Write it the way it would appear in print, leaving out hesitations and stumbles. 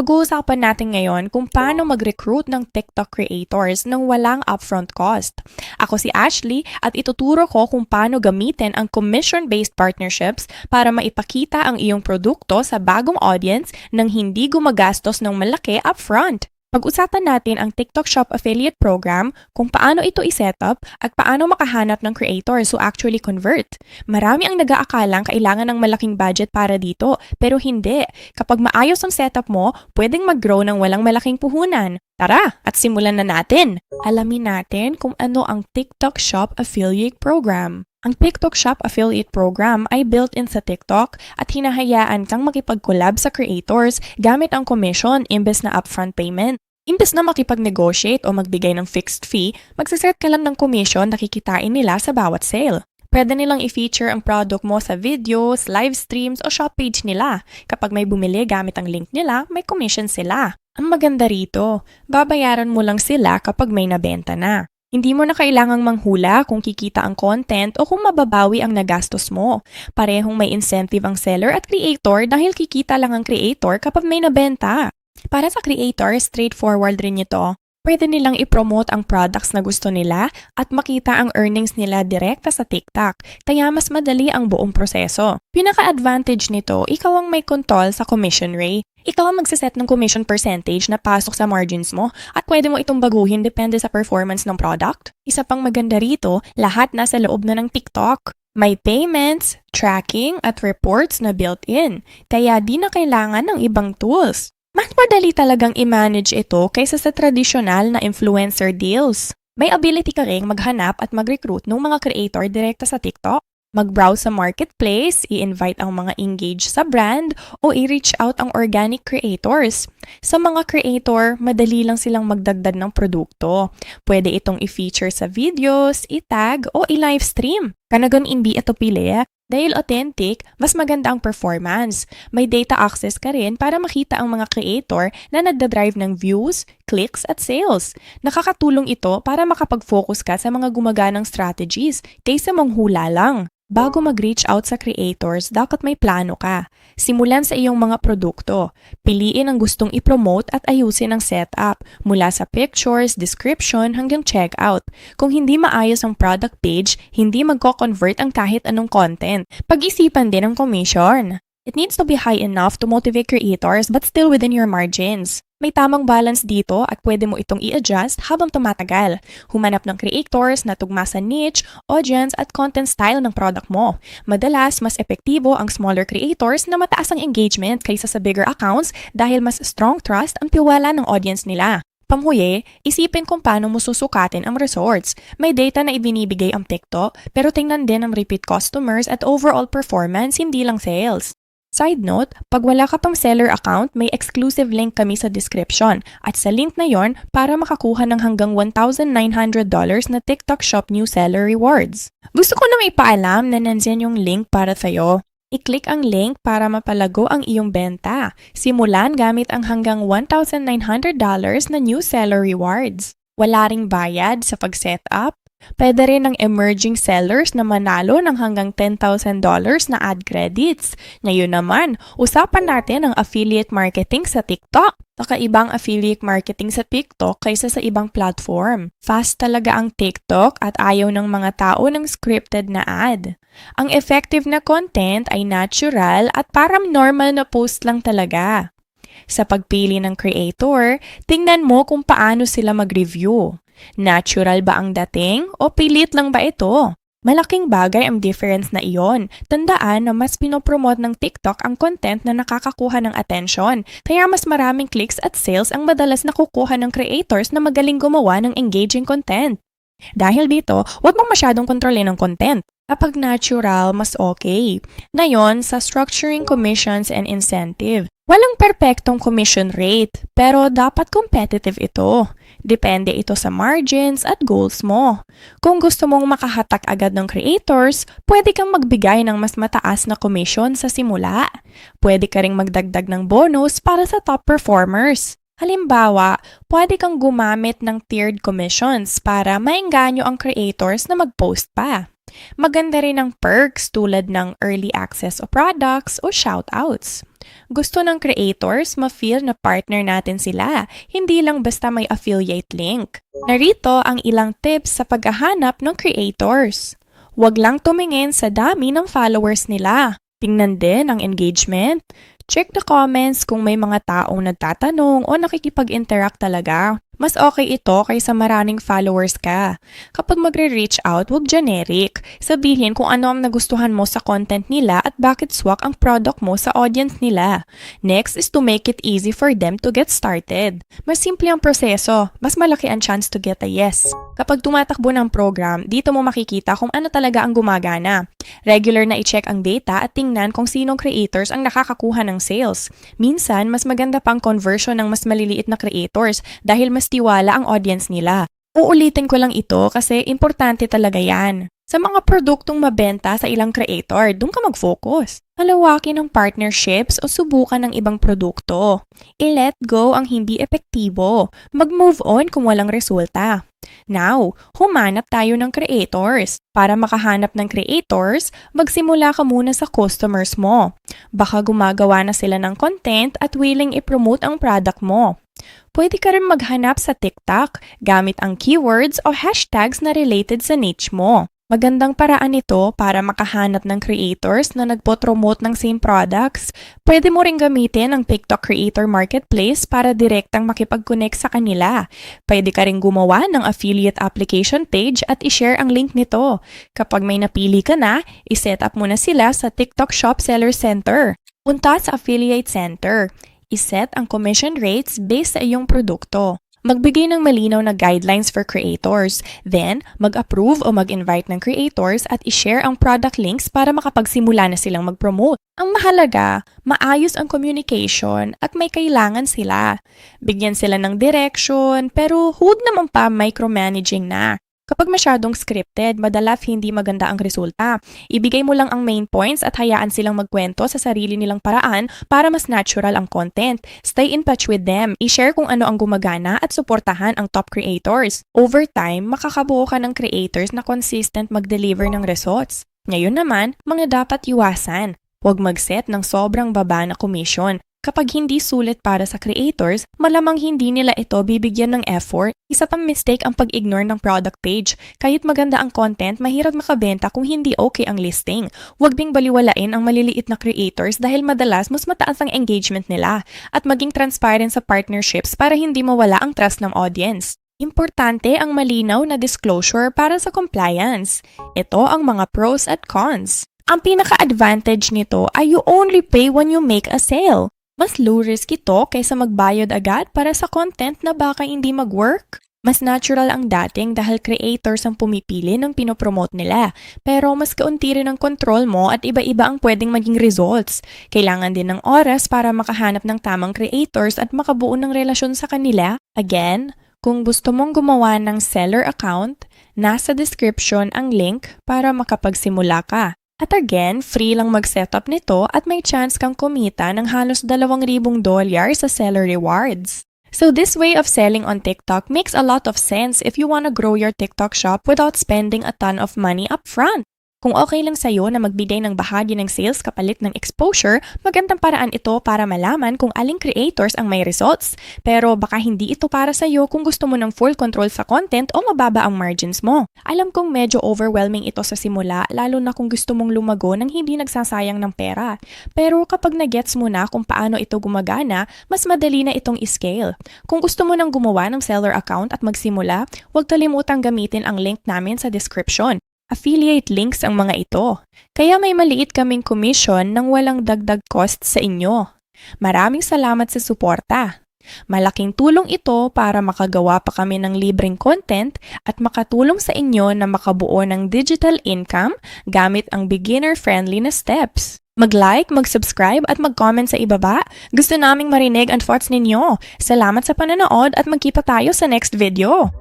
Pag-uusapan natin ngayon kung paano mag-recruit ng TikTok creators nang walang upfront cost. Ako si Ashley at ituturo ko kung paano gamitin ang commission-based partnerships para maipakita ang iyong produkto sa bagong audience nang hindi gumagastos ng malaki upfront. Pag-usapan natin ang TikTok Shop Affiliate Program, kung paano ito i-setup at paano makahanap ng creators who actually convert. Marami ang nag-aakalang kailangan ng malaking budget para dito, pero hindi. Kapag maayos ang setup mo, pwedeng mag-grow ng walang malaking puhunan. Tara, at simulan na natin! Alamin natin kung ano ang TikTok Shop Affiliate Program. Ang TikTok Shop Affiliate Program ay built-in sa TikTok at hinahayaan kang makipag-collab sa creators gamit ang commission imbes na upfront payment. Imbes na makipag-negotiate o magbigay ng fixed fee, magsaset ka lang ng commission na kikitain nila sa bawat sale. Pwede nilang i-feature ang product mo sa videos, live streams o shop page nila. Kapag may bumili gamit ang link nila, may commission sila. Ang maganda rito, babayaran mo lang sila kapag may nabenta na. Hindi mo na kailangang manghula kung kikita ang content o kung mababawi ang nagastos mo. Parehong may incentive ang seller at creator dahil kikita lang ang creator kapag may nabenta. Para sa creator, straightforward rin ito. Pwede nilang i-promote ang products na gusto nila at makita ang earnings nila direkta sa TikTok, kaya mas madali ang buong proseso. Pinaka-advantage nito, ikaw ang may kontrol sa commission rate. Ikaw ang magsiset ng commission percentage na pasok sa margins mo at pwede mo itong baguhin depende sa performance ng product. Isa pang maganda rito, lahat nasa loob na ng TikTok. May payments, tracking at reports na built-in, kaya di na kailangan ng ibang tools. Mas madali talagang i-manage ito kaysa sa tradisyonal na influencer deals. May ability ka ring maghanap at mag-recruit ng mga creator direkta sa TikTok. Mag-browse sa marketplace, i-invite ang mga engaged sa brand, o i-reach out ang organic creators. Sa mga creator, madali lang silang magdagdag ng produkto. Pwede itong i-feature sa videos, i-tag, o i-livestream. Kanagan hindi ito pili, dahil authentic, mas maganda ang performance. May data access ka rin para makita ang mga creator na nagdadrive ng views, clicks at sales. Nakakatulong ito para makapag-focus ka sa mga gumaganang strategies kaysa manghula lang. Bago mag-reach out sa creators, dapat may plano ka. Simulan sa iyong mga produkto. Piliin ang gustong i-promote at ayusin ang setup, mula sa pictures, description hanggang checkout. Kung hindi maayos ang product page, hindi magko-convert ang kahit anong content. Pag-isipan din ang commission. It needs to be high enough to motivate creators but still within your margins. May tamang balance dito at pwede mo itong i-adjust habang tumatagal. Humanap ng creators na tugma sa niche, audience at content style ng product mo. Madalas, mas epektibo ang smaller creators na mataas ang engagement kaysa sa bigger accounts dahil mas strong trust ang tiwala ng audience nila. Pamhuye, isipin kung paano mo susukatin ang results. May data na ibinibigay ang TikTok, pero tingnan din ang repeat customers at overall performance, hindi lang sales. Side note, pag wala ka pang seller account, may exclusive link kami sa description. At sa link na yon, para makakuha ng hanggang $1,900 na TikTok Shop New Seller Rewards. Gusto ko nang ipaalam na nandyan yung link para sa'yo. I-click ang link para mapalago ang iyong benta. Simulan gamit ang hanggang $1,900 na New Seller Rewards. Wala ring bayad sa pag-setup. Pwede rin ng emerging sellers na manalo ng hanggang $10,000 na ad credits. Ngayon naman, usapan natin ang affiliate marketing sa TikTok. Kakaibang affiliate marketing sa TikTok kaysa sa ibang platform. Fast talaga ang TikTok at ayaw ng mga tao ng scripted na ad. Ang effective na content ay natural at parang normal na post lang talaga. Sa pagpili ng creator, tingnan mo kung paano sila mag-review. Natural ba ang dating o pilit lang ba ito? Malaking bagay ang difference na iyon. Tandaan na mas pinopromote ng TikTok ang content na nakakakuha ng atensyon, kaya mas maraming clicks at sales ang madalas nakukuha ng creators na magaling gumawa ng engaging content. Dahil dito, huwag mong masyadong kontrolin ang content. Kapag natural, mas okay. Ngayon, sa structuring commissions and incentive. Walang perpektong commission rate, pero dapat competitive ito. Depende ito sa margins at goals mo. Kung gusto mong makahatak agad ng creators, pwede kang magbigay ng mas mataas na commission sa simula. Pwede ka ring magdagdag ng bonus para sa top performers. Halimbawa, pwede kang gumamit ng tiered commissions para maengganyo ang creators na mag-post pa. Maganda rin ang perks tulad ng early access o products o shoutouts. Gusto ng creators ma-feel na partner natin sila, hindi lang basta may affiliate link. Narito ang ilang tips sa paghahanap ng creators. Huwag lang tumingin sa dami ng followers nila. Tingnan din ang engagement. Check the comments kung may mga taong nagtatanong o nakikipag-interact talaga. Mas okay ito kaysa maraming followers ka. Kapag magre-reach out, huwag generic. Sabihin kung ano ang nagustuhan mo sa content nila at bakit swak ang product mo sa audience nila. Next is to make it easy for them to get started. Mas simple ang proseso, mas malaki ang chance to get a yes. Kapag tumatakbo ng program, dito mo makikita kung ano talaga ang gumagana. Regular na i-check ang data at tingnan kung sinong creators ang nakakakuha ng sales. Minsan, mas maganda pang conversion ng mas maliliit na creators dahil mas tiwala ang audience nila. Uulitin ko lang ito kasi importante talaga yan. Sa mga produktong mabenta sa ilang creator, doon ka mag-focus. Palawakin ang partnerships o subukan ng ibang produkto. I-let go ang hindi epektibo. Mag-move on kung walang resulta. Now, humanap tayo ng creators. Para makahanap ng creators, magsimula ka muna sa customers mo. Baka gumagawa na sila ng content at willing i-promote ang product mo. Pwede ka rin maghanap sa TikTok gamit ang keywords o hashtags na related sa niche mo. Magandang paraan ito para makahanap ng creators na nagpo-promote ng same products. Pwede mo rin gamitin ang TikTok Creator Marketplace para direktang makipag-connect sa kanila. Pwede ka rin gumawa ng affiliate application page at i-share ang link nito. Kapag may napili ka na, i-set up mo na sila sa TikTok Shop Seller Center. Punta sa Affiliate Center. I-set ang commission rates based sa iyong produkto. Magbigay ng malinaw na guidelines for creators. Then, mag-approve o mag-invite ng creators at i-share ang product links para makapagsimula na silang mag-promote. Ang mahalaga, maayos ang communication at may kailangan sila. Bigyan sila ng direction pero huwag naman pa micromanaging na. Kapag masyadong scripted, madalas hindi maganda ang resulta. Ibigay mo lang ang main points at hayaan silang magkwento sa sarili nilang paraan para mas natural ang content. Stay in touch with them, i-share kung ano ang gumagana at suportahan ang top creators. Over time, makakabuo ka ng creators na consistent mag-deliver ng results. Ngayon naman, mga dapat iwasan. Huwag mag-set ng sobrang baba na commission. Kapag hindi sulit para sa creators, malamang hindi nila ito bibigyan ng effort. Isa pang mistake ang pag-ignore ng product page. Kahit maganda ang content, mahirap makabenta kung hindi okay ang listing. Huwag ding baliwalain ang maliliit na creators dahil madalas mas mataas ang engagement nila. At maging transparent sa partnerships para hindi mawala ang trust ng audience. Importante ang malinaw na disclosure para sa compliance. Ito ang mga pros at cons. Ang pinaka-advantage nito ay you only pay when you make a sale. Mas low risk ito kaysa magbayad agad para sa content na baka hindi mag-work. Mas natural ang dating dahil creators ang pumipili ng pinopromote nila. Pero mas kaunti rin ang control mo at iba-iba ang pwedeng maging results. Kailangan din ng oras para makahanap ng tamang creators at makabuo ng relasyon sa kanila. Again, kung gusto mong gumawa ng seller account, nasa description ang link para makapagsimula ka. At again, free lang mag-setup nito at may chance kang kumita ng halos $2,000 sa seller rewards. So this way of selling on TikTok makes a lot of sense if you want to grow your TikTok shop without spending a ton of money upfront. Kung okay lang sa'yo na magbigay ng bahagi ng sales kapalit ng exposure, magandang paraan ito para malaman kung aling creators ang may results. Pero baka hindi ito para sa'yo kung gusto mo ng full control sa content o mababa ang margins mo. Alam kong medyo overwhelming ito sa simula, lalo na kung gusto mong lumago nang hindi nagsasayang ng pera. Pero kapag na-gets mo na kung paano ito gumagana, mas madali na itong i-scale. Kung gusto mo nang gumawa ng seller account at magsimula, huwag kalimutang gamitin ang link namin sa description. Affiliate links ang mga ito. Kaya may maliit kaming commission nang walang dagdag cost sa inyo. Maraming salamat sa suporta. Malaking tulong ito para makagawa pa kami ng libreng content at makatulong sa inyo na makabuo ng digital income gamit ang beginner-friendly na steps. Mag-like, mag-subscribe at mag-comment sa ibaba. Gusto naming marinig ang thoughts ninyo. Salamat sa panonood at magkita tayo sa next video.